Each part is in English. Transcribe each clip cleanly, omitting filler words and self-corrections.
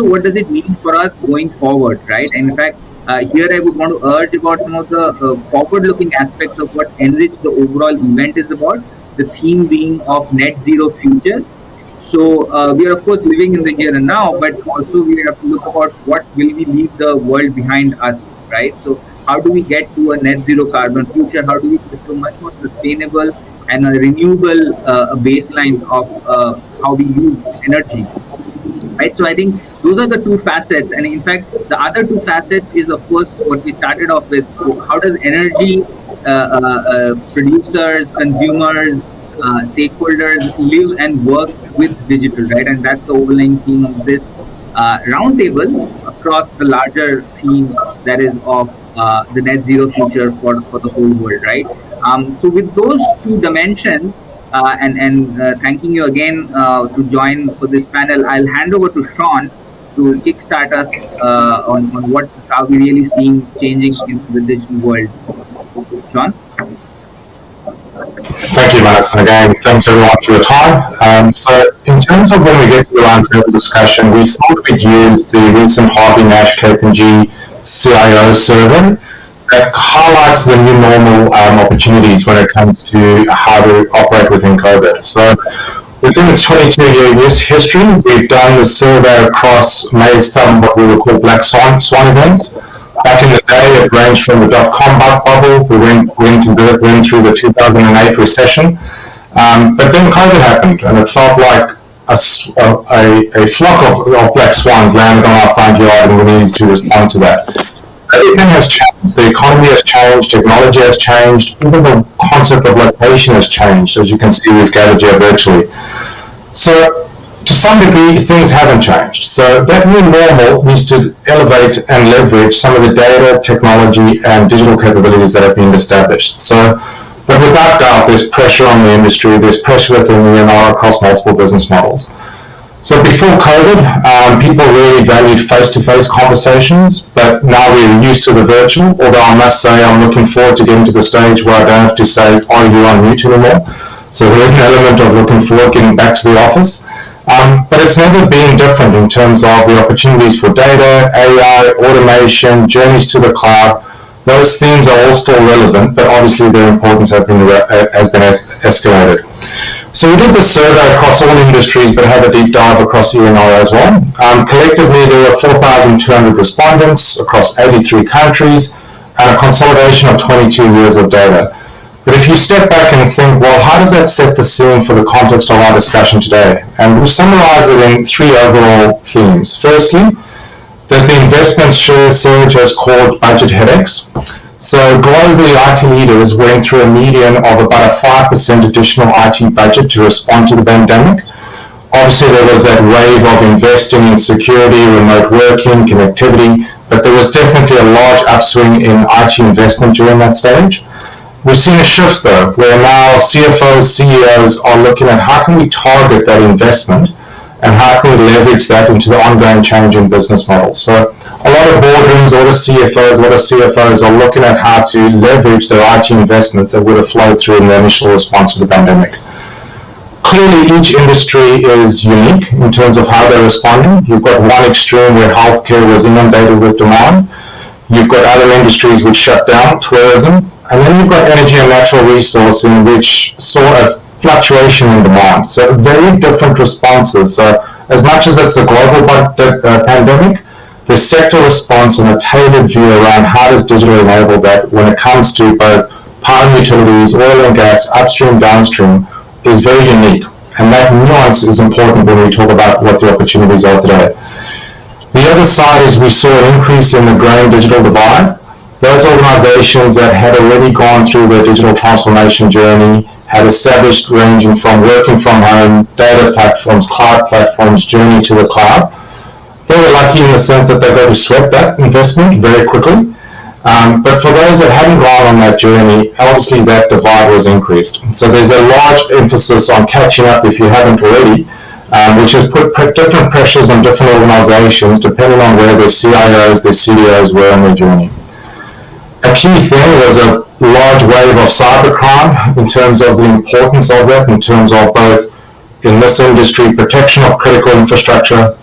also what does it mean for us going forward, right? And in fact, here I would want to urge about some of the forward-looking aspects of what Enrich, the overall event, is about. The theme being of net zero future. So we are of course living in the here and now, but also we have to look about what will we leave the world behind us, right? So how do we get to a net zero carbon future? How do we get to a much more sustainable and a renewable baseline of how we use energy, right? So I think those are the two facets, and in fact, the other two facets is of course what we started off with. How does energy producers, consumers, stakeholders live and work with digital, right? And that's the overlaying theme of this roundtable across the larger theme that is of the net zero future for the whole world, right? So with those two dimensions, and thanking you again to join for this panel, I'll hand over to Sean to kickstart us on what are we really seeing changing in the digital world. Sean? Thank you, Manas. And again, thanks everyone for your time. So in terms of when we get to the roundtable discussion, we thought we'd use the recent Harvey Nash KPMG CIO survey that highlights the new normal opportunities when it comes to how to operate within COVID. So within its 22-year history, we've done the survey across made some what we would call black swan events. Back in the day, it ranged from the dot-com bubble, we went through the 2008 recession, but then COVID happened, and it felt like a flock of black swans landed on our front yard, and we needed to respond to that. Everything has changed. The economy has changed, technology has changed, even the concept of location has changed. As you can see, we've gathered here virtually. So to some degree, things haven't changed. So that new normal needs to elevate and leverage some of the data, technology, and digital capabilities that have been established. So, but without doubt, there's pressure on the industry, there's pressure within the ENR across multiple business models. So before COVID, people really valued face-to-face conversations, but now we're used to the virtual, although I must say I'm looking forward to getting to the stage where I don't have to say, are you on mute anymore? So there is an element of looking forward getting back to the office. But it's never been different in terms of the opportunities for data, AI, automation, journeys to the cloud. Those themes are all still relevant, but obviously their importance has been escalated. So we did this survey across all industries, but had a deep dive across ENR as well. Collectively, there were 4,200 respondents across 83 countries and a consolidation of 22 years of data. But if you step back and think, well, how does that set the scene for the context of our discussion today? And we've summarized it in three overall themes. Firstly, that the investment surge has caused budget headaches. So globally, IT leaders went through a median of about a 5% additional IT budget to respond to the pandemic. Obviously, there was that wave of investing in security, remote working, connectivity, but there was definitely a large upswing in IT investment during that stage. We've seen a shift though, where now CFOs, CEOs are looking at how can we target that investment and how can we leverage that into the ongoing change in business models. So a lot of boardrooms, a lot of CFOs are looking at how to leverage their IT investments that would have flowed through in the initial response to the pandemic. Clearly, each industry is unique in terms of how they're responding. You've got one extreme where healthcare was inundated with demand. You've got other industries which shut down, tourism, and then you've got energy and natural resourcing, which saw a fluctuation in demand. So very different responses. So as much as it's a global pandemic, the sector response and a tailored view around how does digital enable that when it comes to both power and utilities, oil and gas, upstream, downstream, is very unique. And that nuance is important when we talk about what the opportunities are today. The other side is we saw an increase in the growing digital divide. Those organizations that had already gone through their digital transformation journey, had established ranging from working from home, data platforms, cloud platforms, journey to the cloud. They were lucky in the sense that they got to sweat that investment very quickly. But for those that hadn't gone on that journey, obviously that divide was increased. So there's a large emphasis on catching up if you haven't already, which has put different pressures on different organizations depending on where their CIOs, their CDOs were on their journey. A key thing was a large wave of cybercrime in terms of the importance of that, in terms of both, in this industry, protection of critical infrastructure,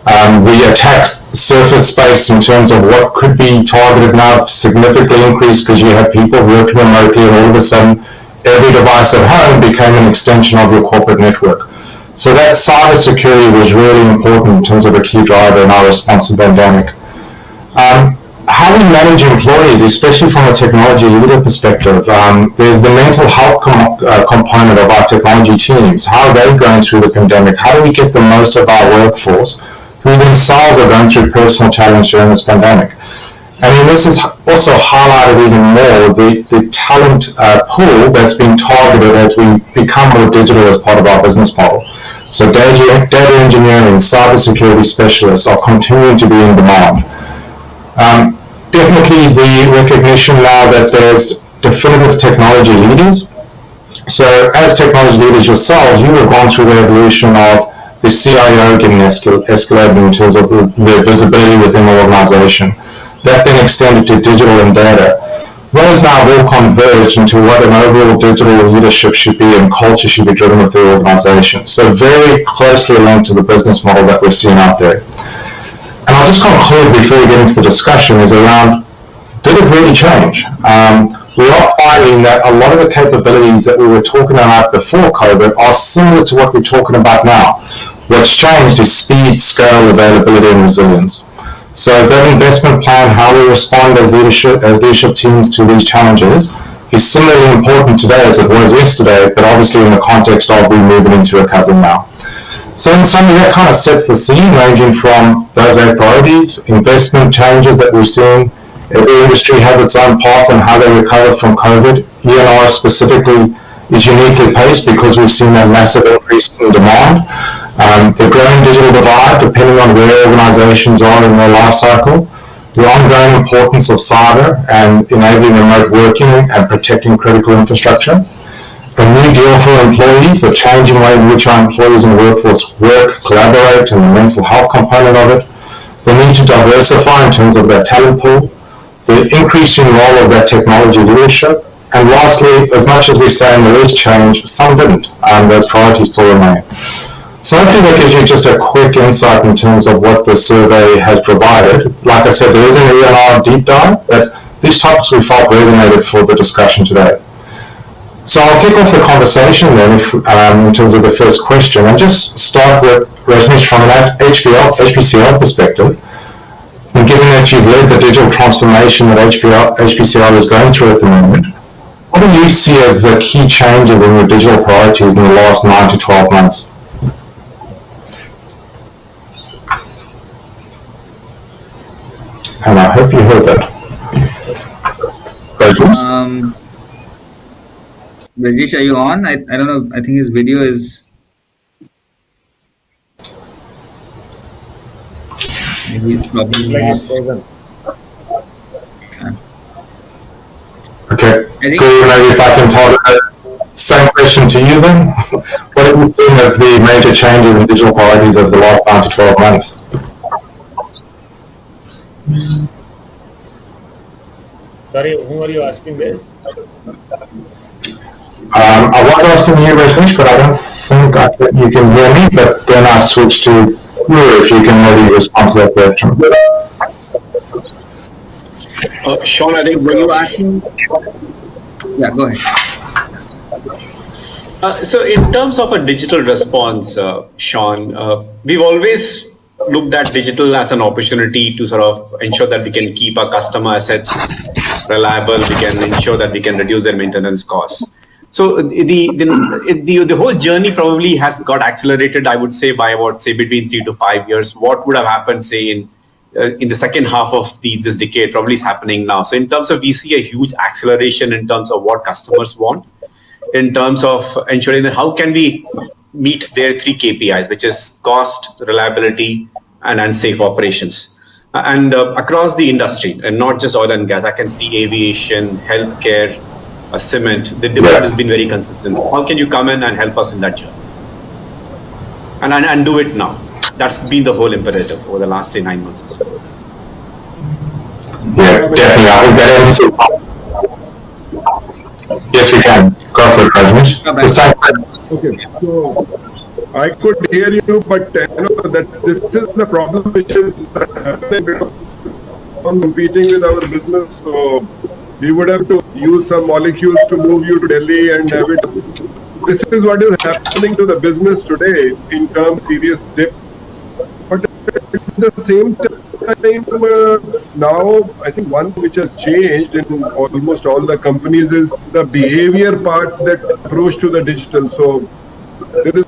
the attack scratched the surface space in terms of what could be targeted now significantly increased because you have people working remotely, and all of a sudden every device at home became an extension of your corporate network. So that cybersecurity was really important in terms of a key driver in our response to the pandemic. How we manage employees, especially from a technology leader perspective, there's the mental health component of our technology teams. How are they going through the pandemic? How do we get the most of our workforce who themselves are going through personal challenge during this pandemic? And this is also highlighted even more, the talent pool that's being targeted as we become more digital as part of our business model. So data engineering, cybersecurity specialists are continuing to be in demand. Definitely the recognition now that there's definitive technology leaders. So as technology leaders yourselves, you have gone through the evolution of the CIO getting escalated in terms of the visibility within the organization. That then extended to digital and data. Those now have all converged into what an overall digital leadership should be and culture should be driven with the organization. So very closely linked to the business model that we're seeing out there. And I'll just conclude before we get into the discussion is around, did it really change? We are finding that a lot of the capabilities that we were talking about before COVID are similar to what we're talking about now. What's changed is speed, scale, availability, and resilience. So that investment plan, how we respond as leadership teams to these challenges, is similarly important today as it was yesterday, but obviously in the context of we moving into recovery now. So in summary, that kind of sets the scene, ranging from those 8 priorities, investment changes that we're seeing. Every industry has its own path and how they recover from COVID. ENR specifically is uniquely paced because we've seen a massive increase in demand. The growing digital divide, depending on where organizations are in their life cycle. The ongoing importance of cyber and enabling remote working and protecting critical infrastructure. A new deal for employees, a changing way in which our employees and workforce work, collaborate, and the mental health component of it. The need to diversify in terms of that talent pool. The increasing role of that technology leadership. And lastly, as much as we say there is change, some didn't, and those priorities still remain. So hopefully that gives you just a quick insight in terms of what the survey has provided. Like I said, there is an ENR deep dive, but these topics we felt resonated for the discussion today. So I'll kick off the conversation then in terms of the first question, and just start with Rajneesh from an HPCL perspective. And given that you've led the digital transformation that HPCL is going through at the moment, what do you see as the key changes in your digital priorities in the last 9 to 12 months? And I hope you heard that. Rajesh, are you on? I don't know. I think his video is. Maybe it's probably not. Okay. Cool. Maybe if I can talk the same question to you then. What have you seen as the major changes in digital priorities over the last 9 to 12 months? Sorry, whom are you asking this? I was asking you, Rajneesh, but I don't think you can hear me, but then I switched to you if you can maybe respond to that question. Sean, I think were you asking? Yeah, go ahead. So in terms of a digital response, Sean, we've always looked at digital as an opportunity to sort of ensure that we can keep our customer assets reliable, we can ensure that we can reduce their maintenance costs. So the whole journey probably has got accelerated, I would say, by about, say, between 3 to 5 years. What would have happened, say, in the second half of this decade probably is happening now. So in terms of, we see a huge acceleration in terms of what customers want, in terms of ensuring that how can we meet their 3 KPIs, which is cost, reliability, and safe operations. And across the industry, and not just oil and gas, I can see aviation, healthcare, cement, the demand has been very consistent. How can you come in and help us in that journey? And do it now. That's been the whole imperative over the last, say, 9 months or so. Yeah, definitely. I think that answers. Yes, we can. Go for it, Rajneesh. Okay, so I could hear you, but that this is the problem which is happening because I'm competing with our business. So we would have to use some molecules to move you to Delhi and have it. This is what is happening to the business today in terms of serious dip. But at the same time, now I think one which has changed in almost all the companies is the behavior part, that approach to the digital. So there is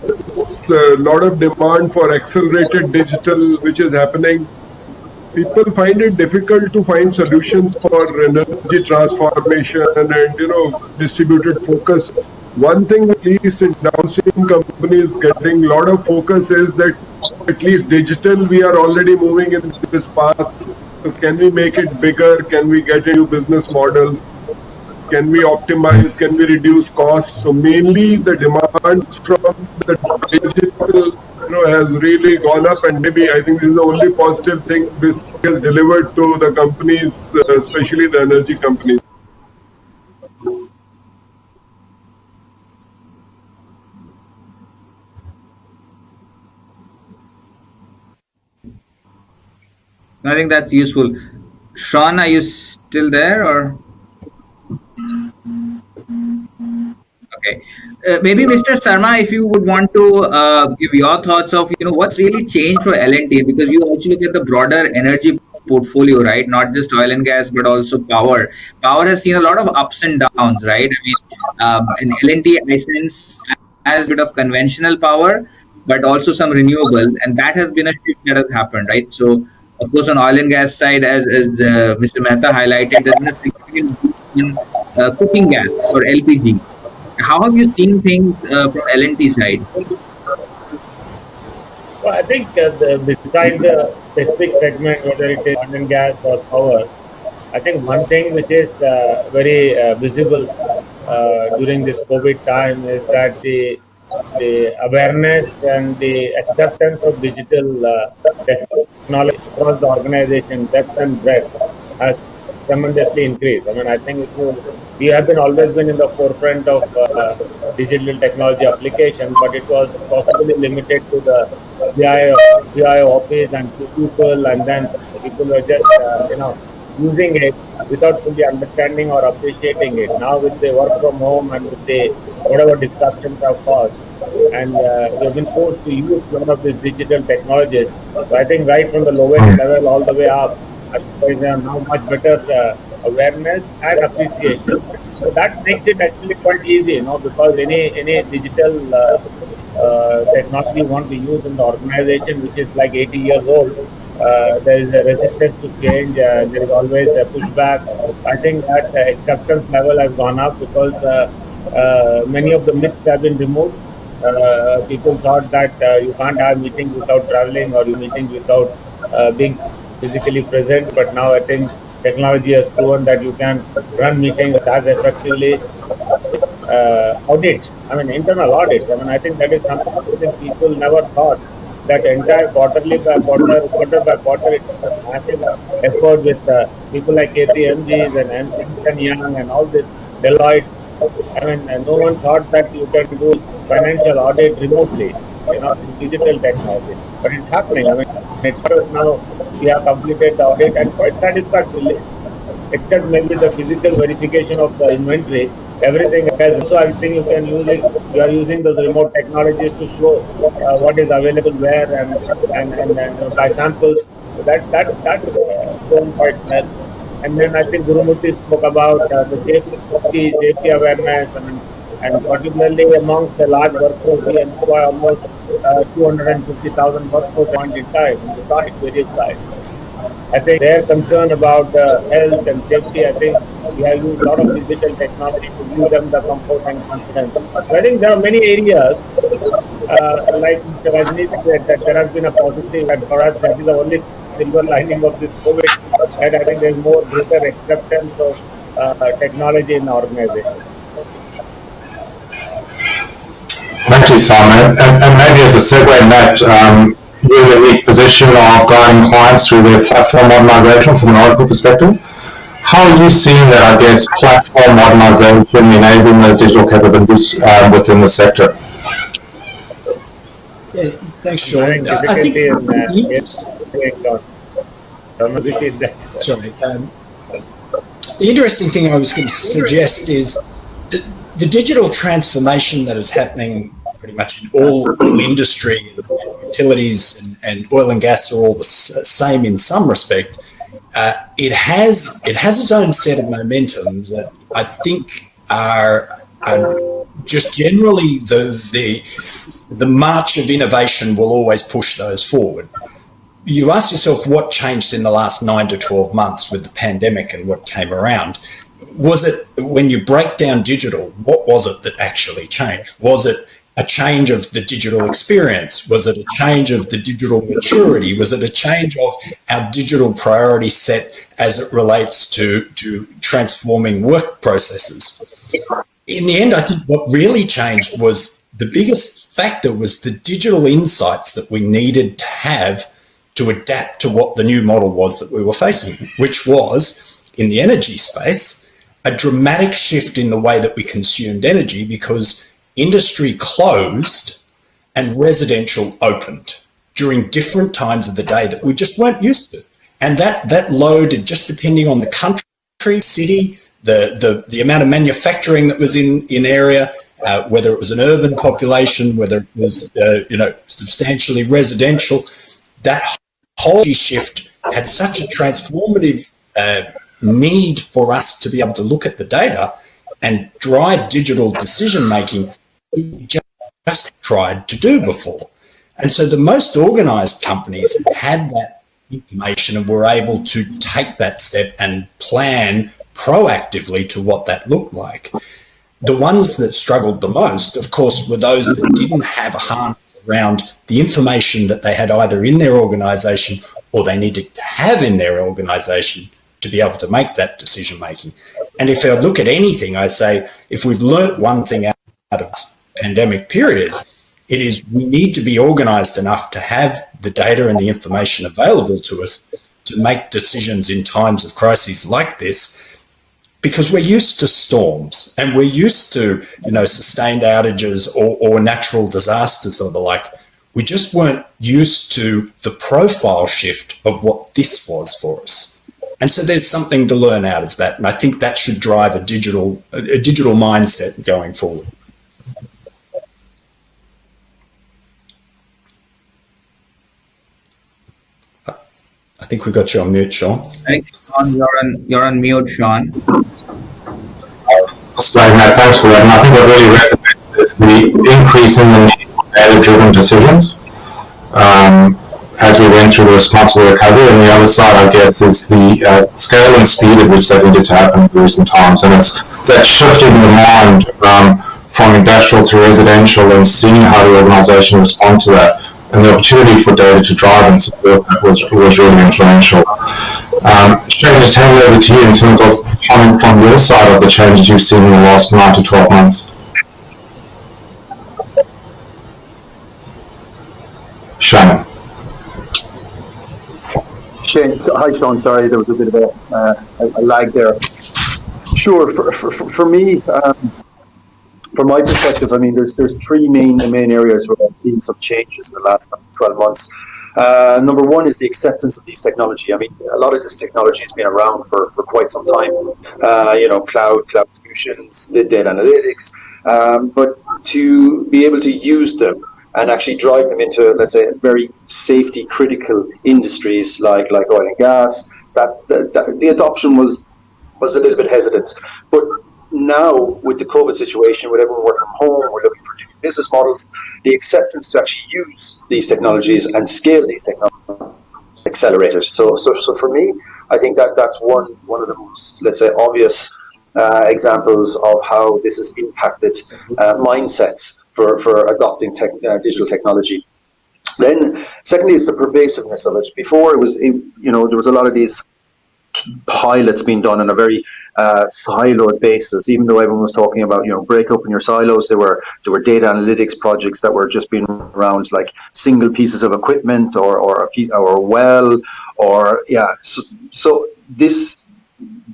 a lot of demand for accelerated digital which is happening. People find it difficult to find solutions for energy transformation and distributed focus. One thing, at least in downstream companies, getting a lot of focus is that at least digital, we are already moving in this path. So can we make it bigger? Can we get into business models? Can we optimize? Can we reduce costs? So mainly the demands from the digital has really gone up, and maybe I think this is the only positive thing this has delivered to the companies, especially the energy companies. I think that's useful. Sean, are you still there or? Okay. Maybe Mr. Sarma, if you would want to give your thoughts of what's really changed for L&T, because you also look at the broader energy portfolio, right? Not just oil and gas, but also power. Power has seen a lot of ups and downs, right? I mean, in L&T, I sense has a bit of conventional power, but also some renewable, and that has been a shift that has happened, right? So, of course, on oil and gas side, as Mr. Mehta highlighted, there's been a significant boost in cooking gas or LPG. How have you seen things from L&T side? Well, I think beside the specific segment, whether it is oil and gas or power, I think one thing which is very visible during this COVID time is that the awareness and the acceptance of digital technology across the organization, depth and breadth, has tremendously increased. I mean, I think we have always been in the forefront of digital technology application, but it was possibly limited to the CIO office and to people, and then people were just using it without fully understanding or appreciating it. Now with the work from home and with the whatever disruptions have caused, and we have been forced to use one of these digital technologies. So I think right from the lowest level all the way up, there is now much better awareness and appreciation. So that makes it actually quite easy, because any digital technology you want to use in the organization, which is like 80 years old, there is a resistance to change. There is always a pushback. I think that acceptance level has gone up because many of the myths have been removed. People thought that you can't have meetings without traveling or you meetings without being physically present. But now I think technology has proven that you can run meetings as effectively. Audits, I mean internal audits. I mean, I think that is something people never thought. That entire quarter by quarter, it's a massive effort with people like KPMG and Ernst & Young and all this, Deloitte. I mean, no one thought that you can do financial audit remotely, digital technology. But it's happening. I mean, it's now we have completed the audit and quite satisfactorily, except maybe the physical verification of the inventory. Everything else. So I think you can use it. You are using those remote technologies to show what is available where and by samples. So that's going quite well. And then I think Gurumurthy spoke about the safety awareness, and particularly amongst the large workforce, we employ almost 250,000 workforce at point in time on the site, various sites. I think they are concerned about health and safety. I think we have used a lot of digital technology to give them the comfort and confidence. So I think there are many areas, like Mr. Rajneesh said, that there has been a positive, and perhaps that is the only silver lining of this COVID, that I think there is more greater acceptance of technology in the organization. Thank you, Simon. And maybe as a segue in that, you're in a unique position of guiding clients through their platform modernization from an Oracle perspective. How are you seeing that, I guess, platform modernization enabling the digital capabilities within the sector? Yeah, thanks, Having Sean. I think difficulty in getting on. Someone repeat that. sorry. The interesting thing I was going to suggest is the digital transformation that is happening pretty much in all industry, utilities and oil and gas are all the same in some respect. It has its own set of momentums that I think are just generally the march of innovation will always push those forward. You ask yourself what changed in the last 9 to 12 months with the pandemic and what came around. Was it, when you break down digital, what was it that actually changed? Was it a change of the digital experience? Was it a change of the digital maturity? Was it a change of our digital priority set as it relates to transforming work processes? In the end, I think what really changed was the biggest factor was the digital insights that we needed to have to adapt to what the new model was that we were facing, which was, in the energy space, a dramatic shift in the way that we consumed energy because industry closed and residential opened during different times of the day that we just weren't used to. And that load, just depending on the country, city, the amount of manufacturing that was in area, whether it was an urban population, whether it was substantially residential, that whole shift had such a transformative need for us to be able to look at the data and drive digital decision making we just tried to do before. And so the most organised companies had that information and were able to take that step and plan proactively to what that looked like. The ones that struggled the most, of course, were those that didn't have a harness around the information that they had either in their organisation or they needed to have in their organisation to be able to make that decision making. And if I look at anything, I say, if we've learnt one thing out of this pandemic period, it is we need to be organised enough to have the data and the information available to us to make decisions in times of crises like this, because we're used to storms and we're used to, sustained outages or natural disasters or the like. We just weren't used to the profile shift of what this was for us. And so there's something to learn out of that. And I think that should drive a digital mindset going forward. I think we got you on mute, Sean. Thanks, Sean. You're on mute, Sean. Thanks for that. And I think what really resonates is the increase in the need for data-driven decisions as we went through the responsible recovery. And the other side, I guess, is the scale and speed at which that needed to happen in recent times. And it's that shift in demand from industrial to residential and seeing how the organisation respond to that. And the opportunity for data to drive and support that was really influential. Shane, just hand it over to you in terms of comment from your side of the changes you've seen in the last 9 to 12 months. Shane. Hi, Sean. Sorry, there was a bit of a lag there. Sure. For me, from my perspective, I mean, there's three main areas where I've seen some changes in the last 12 months. Number one is the acceptance of these technology. I mean, a lot of this technology has been around for quite some time. Cloud solutions, the data analytics, but to be able to use them and actually drive them into, let's say, very safety critical industries like oil and gas, that the adoption was a little bit hesitant. But now, with the COVID situation, with everyone working from home, we're looking for different business models. The acceptance to actually use these technologies and scale these technologies accelerators. So for me, I think that's one of the most, let's say, obvious examples of how this has impacted mindsets for adopting digital technology. Then, secondly, is the pervasiveness of it. Before, there was a lot of these pilots being done on a very siloed basis. Even though everyone was talking about, break open your silos, there were data analytics projects that were just being around like single pieces of equipment or a well, or so this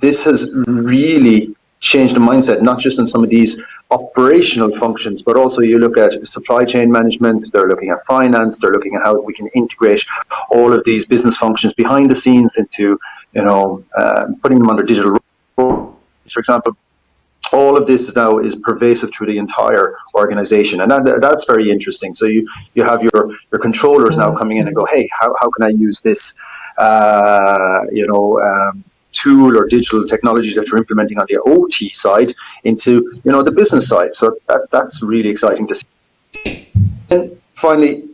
has really change the mindset, not just on some of these operational functions, but also you look at supply chain management, they're looking at finance, they're looking at how we can integrate all of these business functions behind the scenes into, putting them under digital roles, for example. All of this now is pervasive through the entire organization, and that's very interesting. So you have your controllers now coming in and go, hey, how can I use this tool or digital technology that you're implementing on the OT side into the business side. So that's really exciting to see. And finally,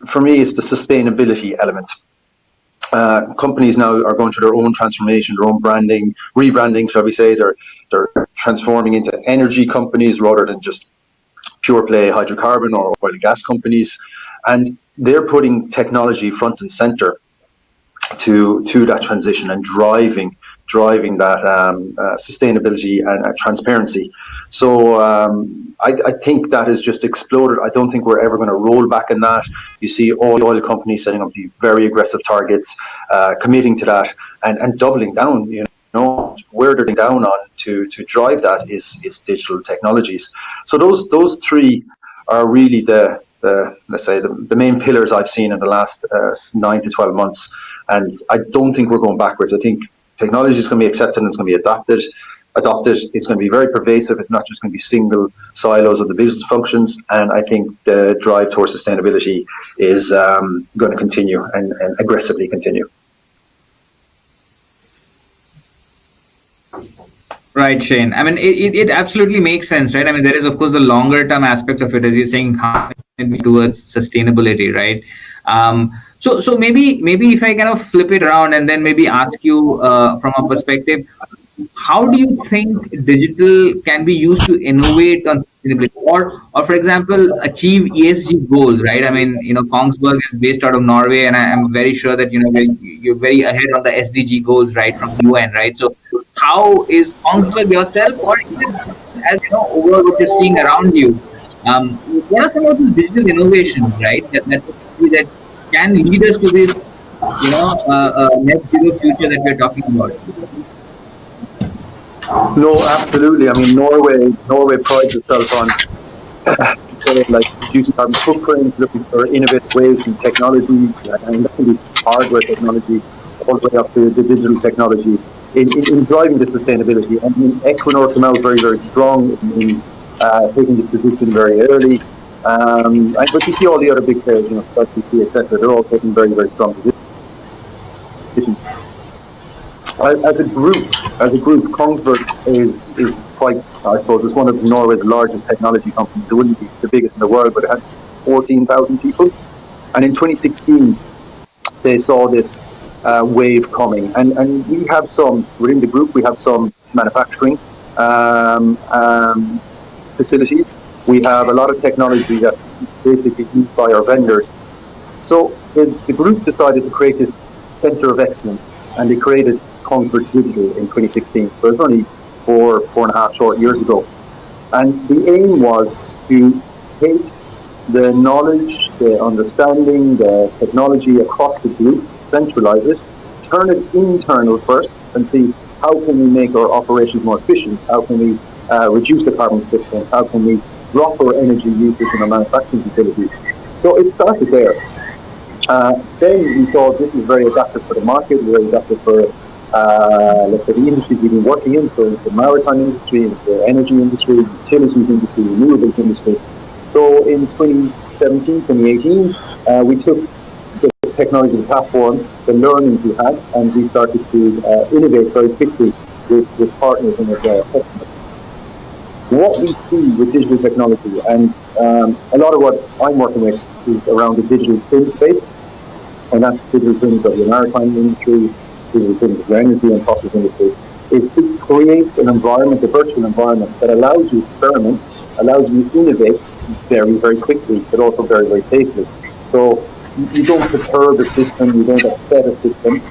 for me, it's the sustainability element. Companies now are going through their own transformation, their own rebranding, shall we say. They're transforming into energy companies rather than just pure play hydrocarbon or oil and gas companies, and they're putting technology front and center to that transition and driving that sustainability and transparency. So I think that has just exploded. I don't think we're ever going to roll back in that. You see all oil companies setting up the very aggressive targets, committing to that and doubling down. Where they're down on to drive that is digital technologies. So those three are really the let's say the main pillars I've seen in the last 9 to 12 months. And I don't think we're going backwards. I think technology is going to be accepted and it's going to be adopted. It's going to be very pervasive. It's not just going to be single silos of the business functions. And I think the drive towards sustainability is going to continue and aggressively continue. Right, Shane. I mean, it absolutely makes sense, right? I mean, there is, of course, the longer term aspect of it, as you're saying, how towards sustainability, right? So maybe if I kind of flip it around and then maybe ask you from a perspective, how do you think digital can be used to innovate on sustainability or for example, achieve ESG goals, right? I mean, Kongsberg is based out of Norway, and I'm very sure that, you're very ahead on the SDG goals, right, from UN, right? So how is Kongsberg yourself, or even as overall what you're seeing around you, what are some of these digital innovations, right, that can lead us to this, net zero future that we're talking about? No, absolutely. I mean, Norway prides itself on reducing carbon footprint, looking for innovative ways in technology, and that can be hardware technology, all the way up to the digital technology in driving the sustainability. I mean, Equinor came out very, very strong in taking this position very early. But you see all the other big players, StarTP, etc. They're all taking very, very strong positions. As a group, Kongsberg is quite, I suppose, it's one of Norway's largest technology companies. It wouldn't be the biggest in the world, but it had 14,000 people. And in 2016, they saw this wave coming. And we have within the group, we have some manufacturing facilities. We have a lot of technology that's basically used by our vendors. So the group decided to create this center of excellence, and they created Kongsberg Digital in 2016. So it's only four and a half short years ago. And the aim was to take the knowledge, the understanding, the technology across the group, centralize it, turn it internal first, and see how can we make our operations more efficient, how can we reduce the carbon footprint, how can we drop our energy usage in our manufacturing facilities. So it started there. Then we saw this is very adaptive for the market, very adaptive for let's say the industries we've been working in, so the maritime industry, the energy industry, utilities industry, renewables industry. So in 2017, 2018, we took the technology platform, the learnings we had, and we started to innovate very quickly with partners and with customers. What we see with digital technology, and a lot of what I'm working with is around the digital twin space, and that's digital twins of the maritime industry, digital twins of the energy and process industry. It creates an environment, a virtual environment, that allows you to experiment, allows you to innovate very, very quickly, but also very, very safely. So you don't perturb a system, you don't upset a system.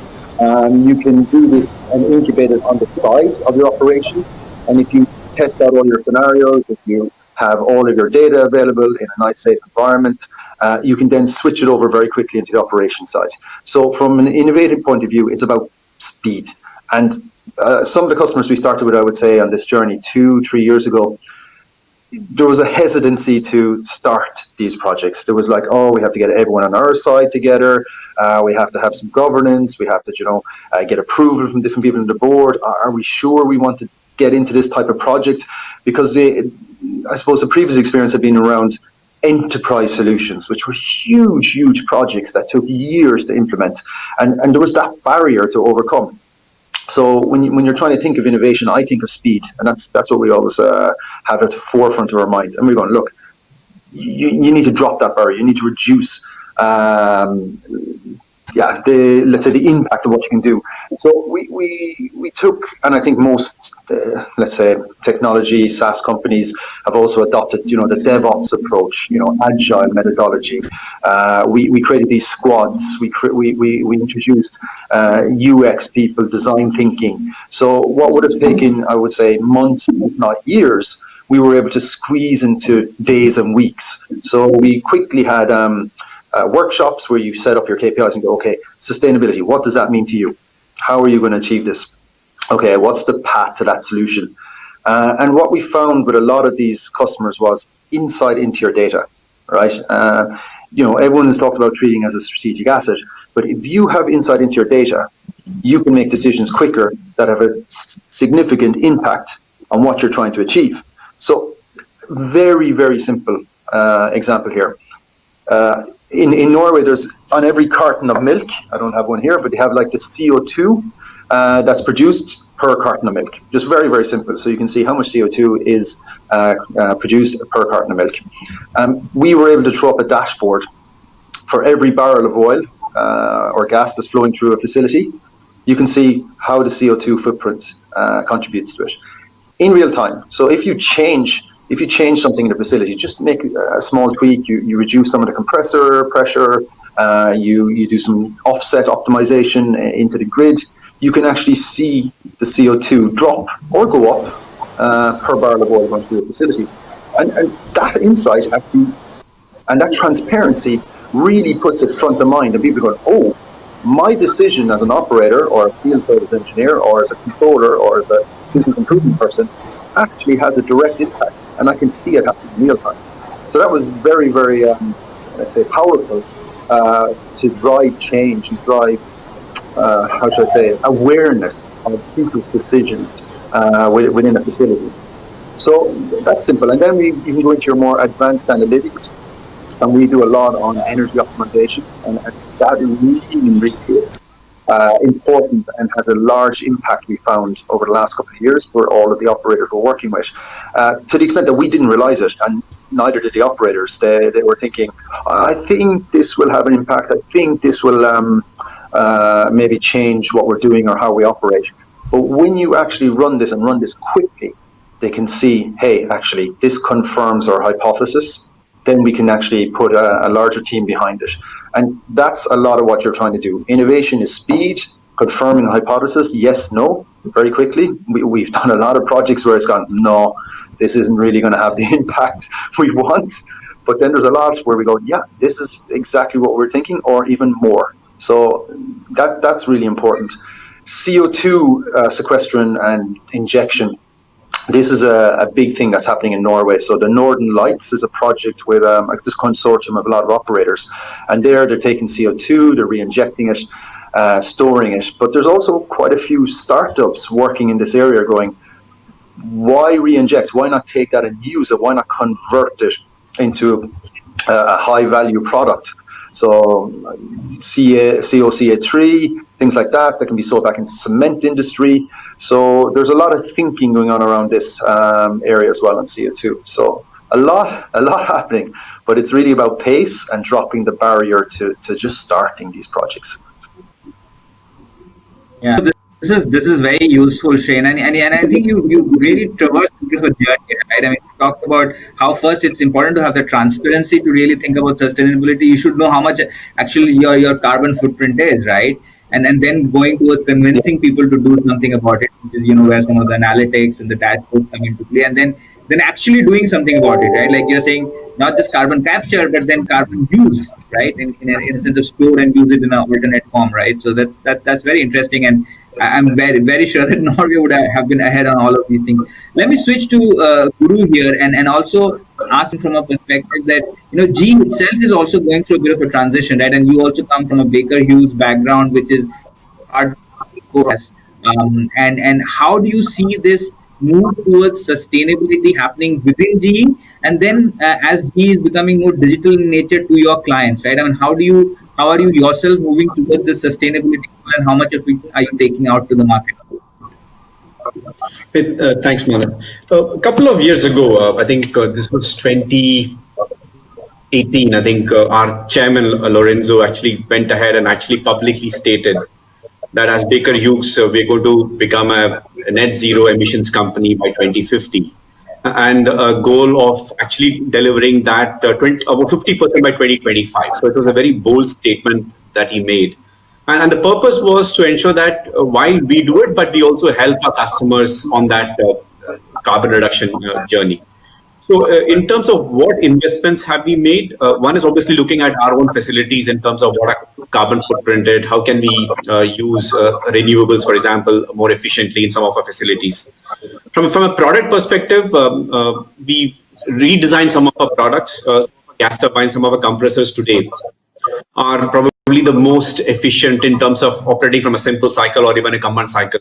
You can do this and incubate it on the side of your operations, and if you test out all your scenarios, if you have all of your data available in a nice, safe environment, you can then switch it over very quickly into the operation side. So from an innovative point of view, it's about speed. And some of the customers we started with, I would say, on this journey 2-3 years ago, there was a hesitancy to start these projects. There was like, oh, we have to get everyone on our side together. We have to have some governance. We have to, get approval from different people on the board. Are we sure we want to get into this type of project? Because I suppose the previous experience had been around enterprise solutions, which were huge projects that took years to implement. And there was that barrier to overcome. So when you're trying to think of innovation, I think of speed, and that's what we always have at the forefront of our mind. And we're going, look, you need to drop that barrier. You need to reduce, let's say the impact of what you can do. So we took, and I think most, let's say, technology SaaS companies have also adopted, the DevOps approach, agile methodology. We created these squads. We introduced UX people, design thinking. So what would have taken, I would say, months, if not years, we were able to squeeze into days and weeks. So we quickly had workshops where you set up your KPIs and go, okay, sustainability, what does that mean to you? How are you going to achieve this? Okay, what's the path to that solution? And what we found with a lot of these customers was insight into your data, right? Everyone has talked about treating as a strategic asset, but if you have insight into your data, you can make decisions quicker that have a significant impact on what you're trying to achieve. So very, very simple example here. In Norway, there's on every carton of milk, I don't have one here, but they have like the CO2 that's produced per carton of milk. Just very, very simple. So you can see how much CO2 is produced per carton of milk. We were able to throw up a dashboard for every barrel of oil or gas that's flowing through a facility. You can see how the CO2 footprint contributes to it in real time. So if you change something in the facility, just make a small tweak, you reduce some of the compressor pressure, you do some offset optimization into the grid, you can actually see the CO2 drop or go up per barrel of oil going through the facility. And that insight actually, and that transparency really puts it front of mind, and people go, oh, my decision as an operator or a field service engineer or as a controller or as a business improvement person actually has a direct impact, and I can see it happen in real time. So that was very, very, let's say, powerful to drive change and drive, how should I say, awareness of people's decisions within a facility. So that's simple. And then you can go into your more advanced analytics, and we do a lot on energy optimization, and that really is important and has a large impact, we found, over the last couple of years for all of the operators we're working with, to the extent that we didn't realize it, and neither did the operators. They were thinking, I think this will have an impact, I think this will maybe change what we're doing or how we operate. But when you actually run this and run this quickly, they can see, hey, actually, this confirms our hypothesis. Then we can actually put a larger team behind it. And that's a lot of what you're trying to do. Innovation is speed, confirming a hypothesis, yes, no, very quickly. We've done a lot of projects where it's gone, no, this isn't really going to have the impact we want. But then there's a lot where we go, yeah, this is exactly what we're thinking, or even more. So that's really important. CO2 sequestration and injection. This is a big thing that's happening in Norway. So the Northern Lights is a project with this consortium of a lot of operators. And they're taking CO2, they're re-injecting it, storing it. But there's also quite a few startups working in this area going, why re-inject? Why not take that and use it? Why not convert it into a high-value product? So COCA3, things like that can be sold back into cement industry. So there's a lot of thinking going on around this area as well on CO2. So a lot happening, but it's really about pace and dropping the barrier to just starting these projects. Yeah, this is very useful, Shane, and I think you really traversed a journey, right? I mean, you talked about how first it's important to have the transparency to really think about sustainability. You should know how much actually your carbon footprint is, right? And then going towards convincing people to do something about it, which is where some of the analytics and the dashboards come into play, and then actually doing something about it, right? Like you're saying, not just carbon capture, but then carbon use, right? In a sense of store and use it in an alternate form, right? So that's very interesting, and I'm very sure that Norway would have been ahead on all of these things. Let me switch to Guru here, and also ask him from a perspective that GE itself is also going through a bit of a transition, right? And you also come from a Baker Hughes background, which is hard course. And how do you see this move towards sustainability happening within GE, and then as GE is becoming more digital in nature to your clients, right? I mean, how are you yourself moving towards this sustainability, and how much of it are you taking out to the market? Thanks, Manav. A couple of years ago, I think this was 2018, I think our chairman, Lorenzo, actually went ahead and actually publicly stated that as Baker Hughes, we're going to become a net zero emissions company by 2050. And a goal of actually delivering that about 50% by 2025. So it was a very bold statement that he made. And the purpose was to ensure that while we do it, but we also help our customers on that carbon reduction journey. So in terms of what investments have we made, one is obviously looking at our own facilities in terms of what our carbon footprint is, how can we use renewables, for example, more efficiently in some of our facilities. From a product perspective, we redesigned some of our products, gas turbines, some of our compressors today are probably the most efficient in terms of operating from a simple cycle or even a combined cycle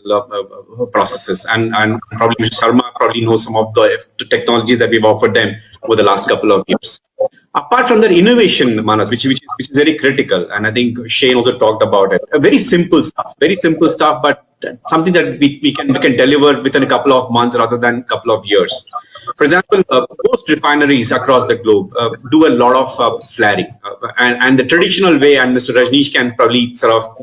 processes. And probably Mr. Sharma probably knows some of the technologies that we've offered them over the last couple of years. Apart from the innovation, Manas, which is very critical, and I think Shane also talked about it. Very simple stuff, but something that we can deliver within a couple of months rather than a couple of years. For example, most refineries across the globe do a lot of flaring, and the traditional way, and Mr. Rajneesh can probably sort of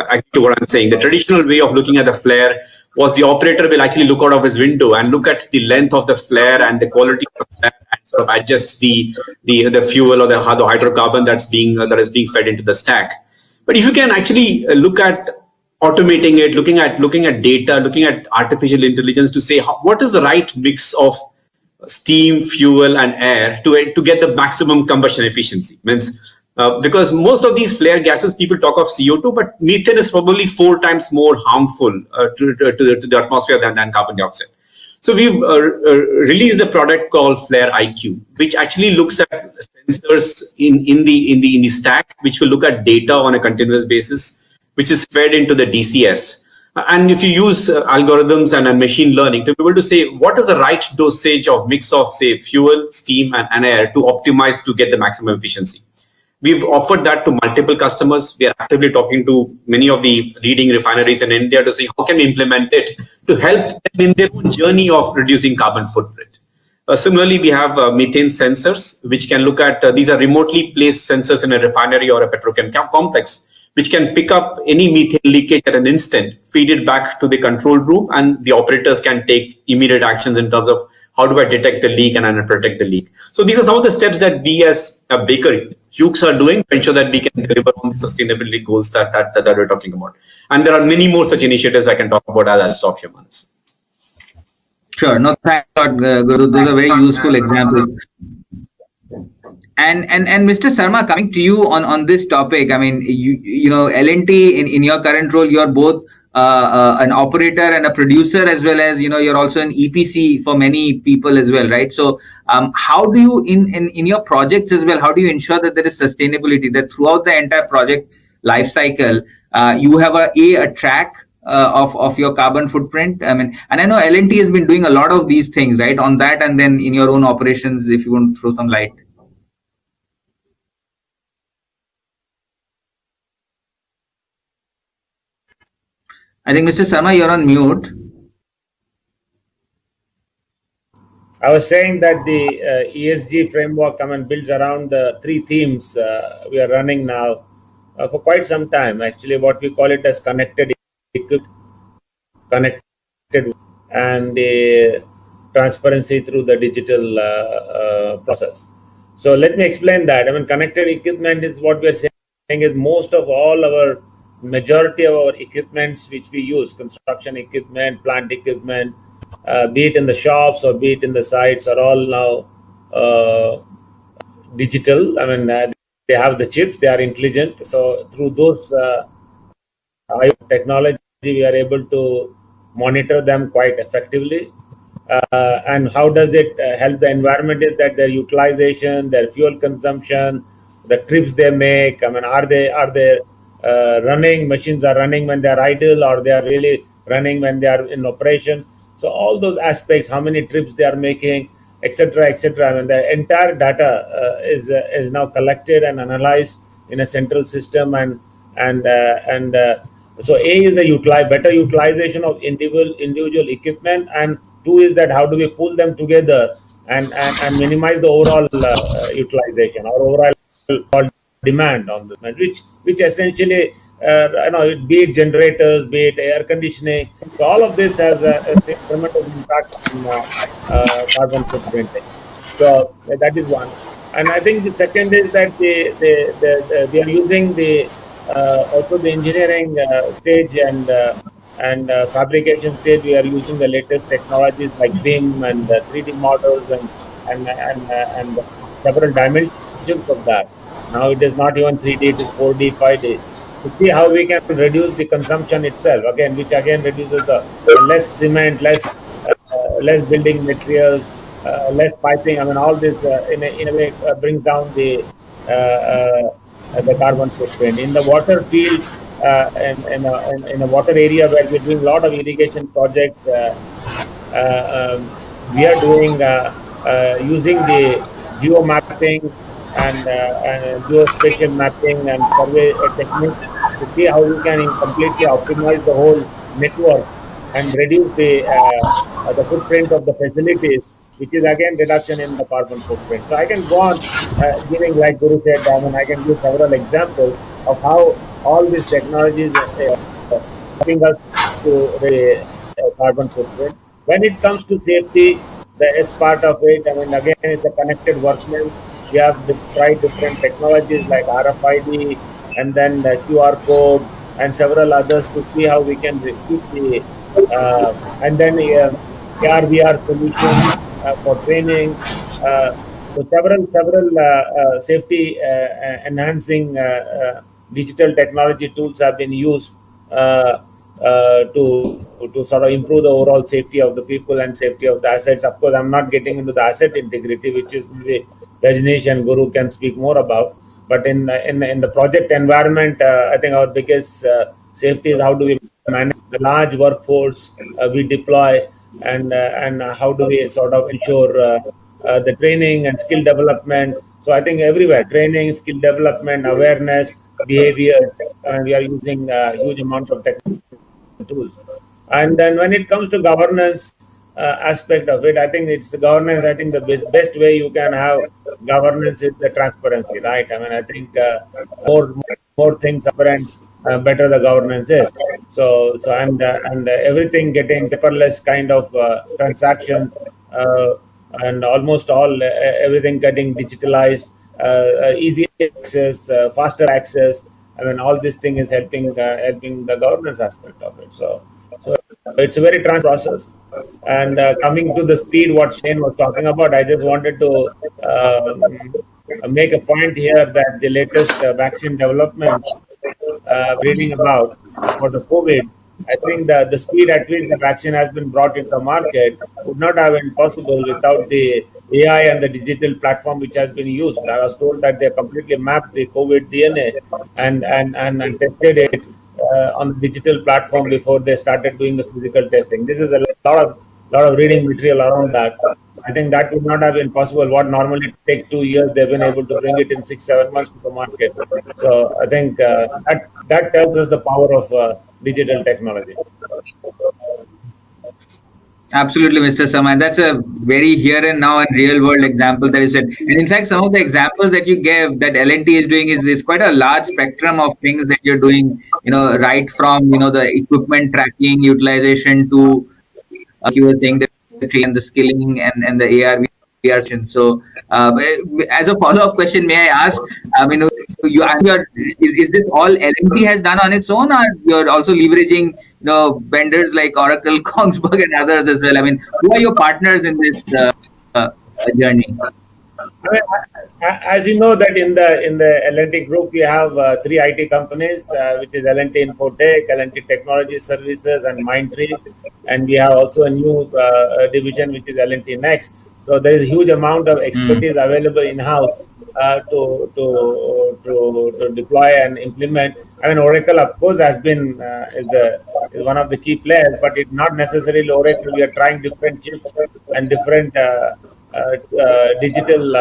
agree to what I'm saying. The traditional way of looking at the flare was the operator will actually look out of his window and look at the length of the flare and the quality of the flare and sort of adjust the fuel or the hydrocarbon that is being fed into the stack. But if you can actually look at automating it, looking at data, looking at artificial intelligence to say what is the right mix of steam, fuel, and air to get the maximum combustion efficiency. Because most of these flare gases, people talk of CO2, but methane is probably 4 times more harmful to the atmosphere than carbon dioxide. So we've released a product called Flare IQ, which actually looks at sensors in the stack, which will look at data on a continuous basis, which is fed into the DCS. And if you use algorithms and machine learning to be able to say what is the right dosage of mix of, say, fuel, steam, and air to optimize to get the maximum efficiency. We've offered that to multiple customers. We are actively talking to many of the leading refineries in India to see how can we implement it to help them in their own journey of reducing carbon footprint. Similarly, we have methane sensors, which can look at, these are remotely placed sensors in a refinery or a petrochemical complex, which can pick up any methane leakage at an instant, feed it back to the control room, and the operators can take immediate actions in terms of how do I detect the leak and protect the leak. So these are some of the steps that we as a Baker Hughes are doing to ensure that we can deliver on the sustainability goals that we're talking about. And there are many more such initiatives I can talk about. I'll stop here, Manas. Sure. No, thanks a lot, Guru. Those are very useful examples. And Mr. Sharma, coming to you on this topic, I mean, you know, L&T in your current role, you're both an operator and a producer, as well as, you know, you're also an EPC for many people as well, right? So how do you, in your projects as well, how do you ensure that there is sustainability, that throughout the entire project life cycle, you have a track of your carbon footprint? I mean, and I know L&T has been doing a lot of these things, right, on that, and then in your own operations, if you want to throw some light. I think Mr. Sharma, you're on mute. I was saying that the ESG framework builds around 3 themes we are running now for quite some time. Actually, what we call it as connected, and the transparency through the digital process. So let me explain that. I mean, connected equipment is what we are saying is most of all our majority of our equipments which we use, construction equipment, plant equipment, be it in the shops or be it in the sites, are all now digital. I mean, they have the chips, they are intelligent. So through those technology we are able to monitor them quite effectively. And how does it help the environment is that their utilization, their fuel consumption, the trips they make. I mean, are they running? Machines are running when they are idle, or they are really running when they are in operations. So all those aspects, how many trips they are making, etc., etc. I mean, the entire data is now collected and analyzed in a central system, and so A is the better utilization of individual equipment, and two is that how do we pull them together and minimize the overall utilization or overall demand on this, which essentially be it generators, be it air conditioning. So all of this has a tremendous impact on carbon footprint. So that is one. And I think the second is that they are using also the engineering stage and fabrication stage. We are using the latest technologies like BIM and 3D models and several dimensions of that. Now it is not even 3D; it is 4D, 5D. To see how we can reduce the consumption itself again, which again reduces the less cement, less building materials, less piping. I mean, all this in a way brings down the carbon footprint. In the water field, in a water area where we're doing a lot of irrigation projects, we are doing using the geo mapping and geospatial mapping and survey techniques to see how we can completely optimize the whole network and reduce the footprint of the facilities, which is again reduction in the carbon footprint. So I can go on giving, like Guru said, I mean, I can give several examples of how all these technologies helping us to the carbon footprint. When it comes to safety, the S part of it, I mean, again, it's a connected workplace. We have tried different technologies like RFID and then the QR code and several others to see how we can reduce the and then AR VR solutions for training. So several safety enhancing digital technology tools have been used to sort of improve the overall safety of the people and safety of the assets. Of course, I'm not getting into the asset integrity, which is maybe Rajneesh and Guru can speak more about. But in the project environment, I think our biggest safety is how do we manage the large workforce we deploy, and how do we sort of ensure the training and skill development. So I think everywhere, training, skill development, awareness, behaviors, we are using a huge amount of technical tools. And then when it comes to governance aspect of it, I think it's the governance. I think the best way you can have governance is the transparency, right? I mean, I think more things apparent, better the governance is. So and everything getting paperless kind of transactions, and almost all everything getting digitalized, easy access, faster access. I mean, all this thing is helping the governance aspect of it. So it's a very trans process. And coming to the speed, what Shane was talking about, I just wanted to make a point here that the latest vaccine development reading about for the COVID, I think the speed at which the vaccine has been brought into the market would not have been possible without the AI and the digital platform which has been used. I was told that they completely mapped the COVID DNA and tested it on the digital platform before they started doing the physical testing. This is a lot of reading material around that. So I think that would not have been possible. What normally take 2 years, they've been able to bring it in 6-7 months to the market. So I think that tells us the power of digital technology. Absolutely, Mr. Samay. That's a very here and now and real world example that you said. And in fact, some of the examples that you gave that L&T is doing is quite a large spectrum of things that you're doing, right from, the equipment tracking, utilization to, you were saying the skilling and the AR, VR. So as a follow-up question, may I ask, is this all L&T has done on its own, or you're also leveraging vendors like Oracle, Kongsberg, and others as well? I mean, who are your partners in this journey? I mean, as you know that in the L&T group we have three IT companies, which is L&T Infotech, L&T Technology Services, and Mindtree, and we have also a new division which is L&T Next. So there is a huge amount of expertise available in house to deploy and implement. I mean, Oracle, of course, has been is one of the key players, but it's not necessarily Oracle. We are trying different chips and different digital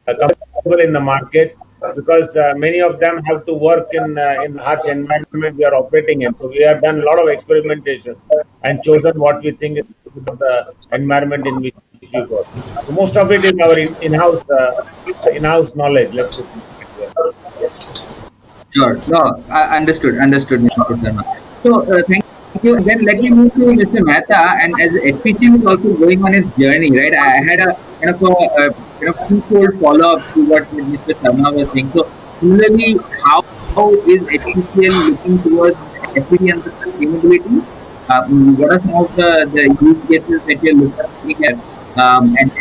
compatible in the market, because many of them have to work in harsh environment we are operating in. So we have done a lot of experimentation and chosen what we think is the environment in which we work. So most of it is our in-house knowledge. Let's put it like that. Sure. No, understood, Mr. Sharma. So, thank you. And then let me move to Mr. Mehta. And as HPC was also going on its journey, right? I had a kind of a twofold follow-up to what Mr. Sharma was saying. So, similarly, how is HPCL looking towards equity and the sustainability? What are some of the use cases that you're looking at? And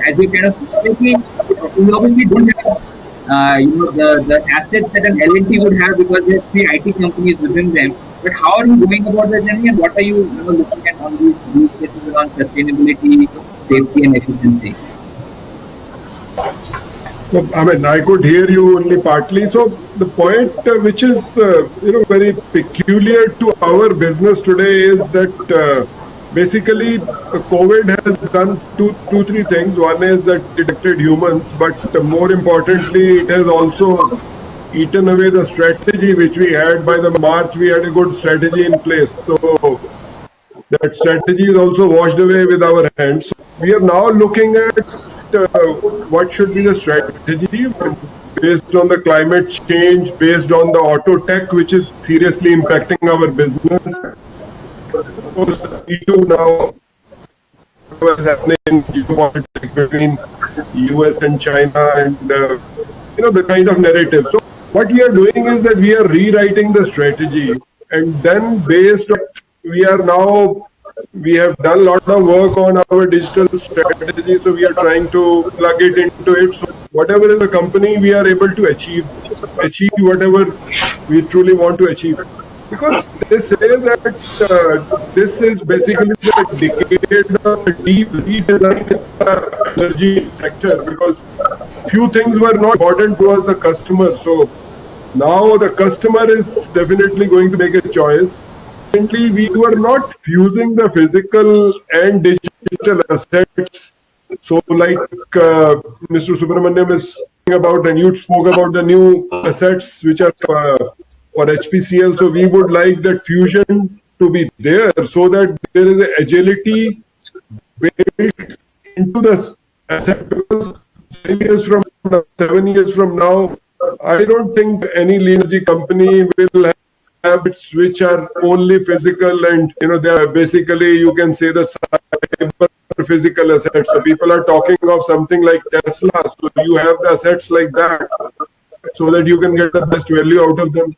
as we kind of we obviously don't have the assets that an L&T would have, because there's three IT companies within them. But how are you going about the journey, and what are you, looking at on these use cases around sustainability, safety, and efficiency? So, I mean, I could hear you only partly. So the point which is very peculiar to our business today is that basically COVID has done three things. One is that it affected humans, but more importantly, it has also eaten away the strategy which we had. By the March, we had a good strategy in place. So that strategy is also washed away with our hands. We are now looking at what should be the strategy based on the climate change, based on the auto tech, which is seriously impacting our business. Of course, E2 now, what's happening in geopolitics between US and China, and the kind of narrative. So what we are doing is that we are rewriting the strategy, and then based on we have done a lot of work on our digital strategy, so we are trying to plug it into it. So whatever is the company, we are able to achieve whatever we truly want to achieve. Because they say that this is basically the decade of deep redesign in the energy sector, because few things were not important for the customer. So now the customer is definitely going to make a choice. Recently, we were not fusing the physical and digital assets. So like Mr. Subramaniam is talking about, and you spoke about the new assets which are for HPCL. So we would like that fusion to be there, so that there is an agility built into the asset. Because 7 years from now, I don't think any energy company will have habits which are only physical, and they are basically, you can say, the cyber physical assets. So people are talking of something like Tesla. So you have the assets like that, so that you can get the best value out of them.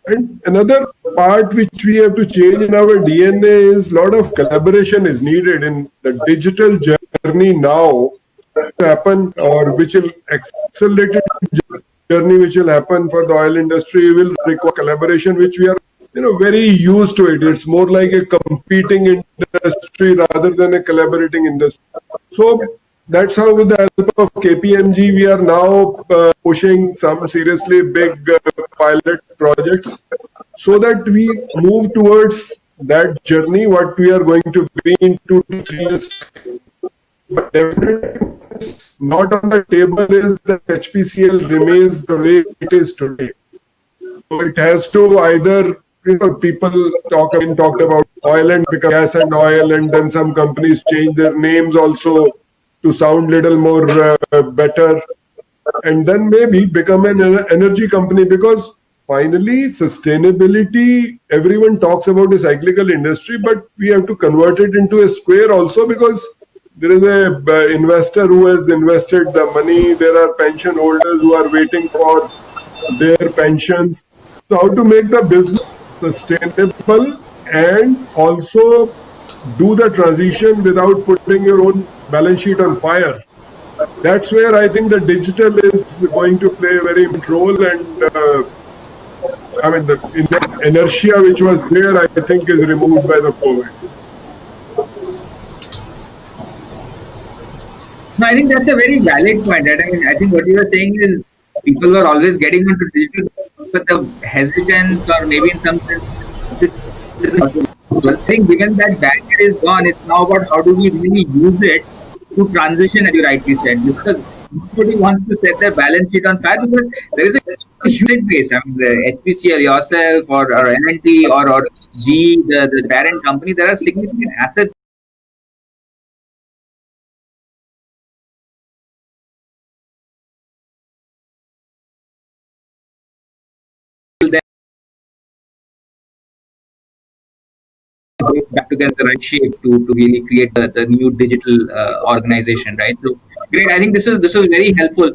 And another part which we have to change in our DNA is a lot of collaboration is needed in the digital journey now to happen, or which will accelerate journey which will happen for the oil industry will require collaboration, which we are very used to it. It's more like a competing industry rather than a collaborating industry. So that's how, with the help of KPMG, we are now pushing some seriously big pilot projects, so that we move towards that journey, what we are going to be in 2 to 3 years. But definitely not on the table is that HPCL remains the way it is today. So it has to either, people talked about oil and become gas and oil, and then some companies change their names also to sound little more better, and then maybe become an energy company. Because finally, sustainability, everyone talks about a cyclical industry, but we have to convert it into a square also, because there is a investor who has invested the money. There are pension holders who are waiting for their pensions. So how to make the business sustainable and also do the transition without putting your own balance sheet on fire. that's where I think the digital is going to play a very important role, and I mean the inertia which was there, I think, is removed by the COVID. No, I think that's a very valid point. Right? I mean, I think what you were saying is people were always getting into digital, but the hesitance, or maybe in some sense, I think given that barrier is gone, it's now about how do we really use it to transition, as you rightly said, because nobody wants to set their balance sheet on fire because there is a huge base. I mean, the HPCL yourself, or L&T, or GE, the parent company, there are significant assets back together the right shape to really create the new digital organization, right? So great. I think this is very helpful.